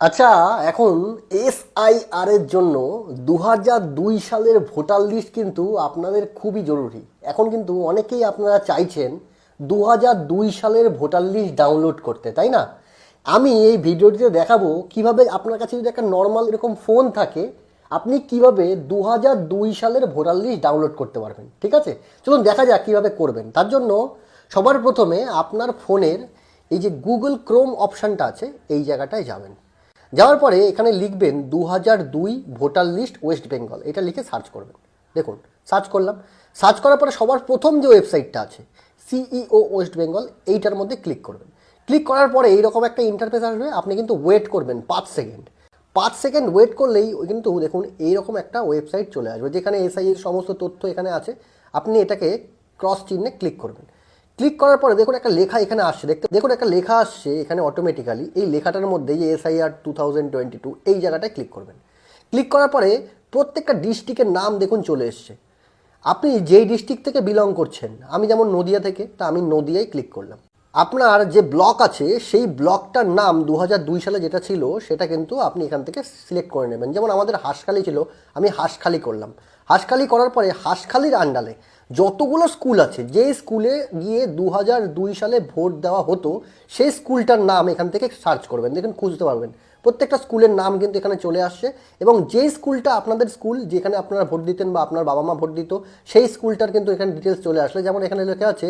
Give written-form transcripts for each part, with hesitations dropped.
আচ্ছা, এখন এসআইআর এর জন্য ২০০২ সালের ভোটার লিস্ট কিন্তু আপনাদের খুবই জরুরি। এখন কিন্তু অনেকেই আপনারা চাইছেন ২০০২ সালের ভোটার লিস্ট ডাউনলোড করতে, তাই না? আমি এই ভিডিওটিতে দেখাবো কিভাবে আপনার কাছে যদি একটা নর্মাল এরকম ফোন থাকে, আপনি কিভাবে ২০০২ সালের ভোটার লিস্ট ডাউনলোড করতে পারবেন। ঠিক আছে, চলুন দেখা যাক কীভাবে করবেন। তার জন্য সবার প্রথমে আপনার ফোনের এই যে গুগল ক্রোম অপশানটা আছে, এই জায়গাটায় যাবেন। যাওয়ার পরে এখানে লিখবেন ২০০২ ভোটার লিস্ট ওয়েস্ট বেঙ্গল, এটা লিখে সার্চ করবেন। দেখুন সার্চ করলাম। সার্চ করার পরে সবার প্রথম যে ওয়েবসাইটটা আছে সিইও ওয়েস্ট বেঙ্গল, এইটার মধ্যে ক্লিক করবেন। ক্লিক করার পরে এইরকম একটা ইন্টারফেস আসবে, আপনি কিন্তু ওয়েট করবেন ৫ সেকেন্ড। ৫ সেকেন্ড ওয়েট করলেই কিন্তু দেখুন এইরকম একটা ওয়েবসাইট চলে আসবে, যেখানে এসআইয়ের সমস্ত তথ্য এখানে আছে। আপনি এটাকে ক্রস চিহ্নে ক্লিক করবেন। ক্লিক করার পরে দেখুন একটা লেখা এখানে আসছে, দেখুন একটা লেখা আসছে এখানে অটোমেটিক্যালি। এই লেখাটার মধ্যে যে এসআইআর 2022 এই জায়গাটায় ক্লিক করবেন। ক্লিক করার পরে প্রত্যেকটা ডিস্ট্রিক্টের নাম দেখুন চলে এসছে। আপনি যেই ডিস্ট্রিক্ট থেকে বিলং করছেন, আমি যেমন নদিয়া থেকে, তা আমি নদিয়ায় ক্লিক করলাম। আপনার যে ব্লক আছে সেই ব্লকটার নাম ২০০২ সালে যেটা ছিল সেটা কিন্তু আপনি এখান থেকে সিলেক্ট করে নেবেন। যেমন আমাদের হাঁসখালি ছিল, আমি হাঁসখালি করলাম। হাঁসখালি করার পরে হাঁসখালির আন্ডারে যতগুলো স্কুল আছে, যে স্কুলে গিয়ে ২০০২ সালে ভোট দেওয়া হতো সেই স্কুলটার নাম এখান থেকে সার্চ করবেন। দেখুন খুঁজতে পারবেন প্রত্যেকটা স্কুলের নাম কিন্তু এখানে চলে আসছে। এবং যেই স্কুলটা আপনাদের স্কুল, যেখানে আপনারা ভোট দিতেন বা আপনার বাবা মা ভোট দিত, সেই স্কুলটার কিন্তু এখানে ডিটেলস চলে আসলে। যেমন এখানে লেখা আছে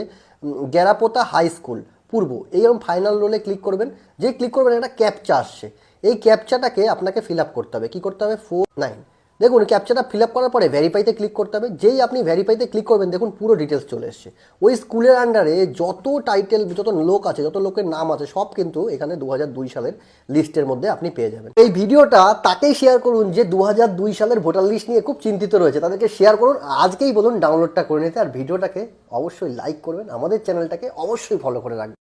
গেরাপোতা হাই স্কুল পূর্ব, এইরকম ফাইনাল রোলে ক্লিক করবেন। যেই ক্লিক করবেন একটা ক্যাপচা আসছে, এই ক্যাপচাটাকে আপনাকে ফিল আপ করতে হবে। কী করতে হবে? 49। দেখুন ক্যাপচাটা ফিল আপ করার পরে ভেরিফাইতে ক্লিক করতে হবে। যেই আপনি ভেরিফাইতে ক্লিক করবেন দেখুন পুরো ডিটেলস চলে এসছে। ওই স্কুলের আন্ডারে যত টাইটেল, যত লোক আছে, যত লোকের নাম আছে, সব কিন্তু এখানে ২০০২ সালের লিস্টের মধ্যে আপনি পেয়ে যাবেন। এই ভিডিওটা তাকেই শেয়ার করুন যে ২০০২ সালের ভোটার লিস্ট নিয়ে খুব চিন্তিত রয়েছে, তাদেরকে শেয়ার করুন। আজকেই বলুন ডাউনলোডটা করে নিতে। আর ভিডিওটাকে অবশ্যই লাইক করবেন, আমাদের চ্যানেলটাকে অবশ্যই ফলো করে রাখবেন।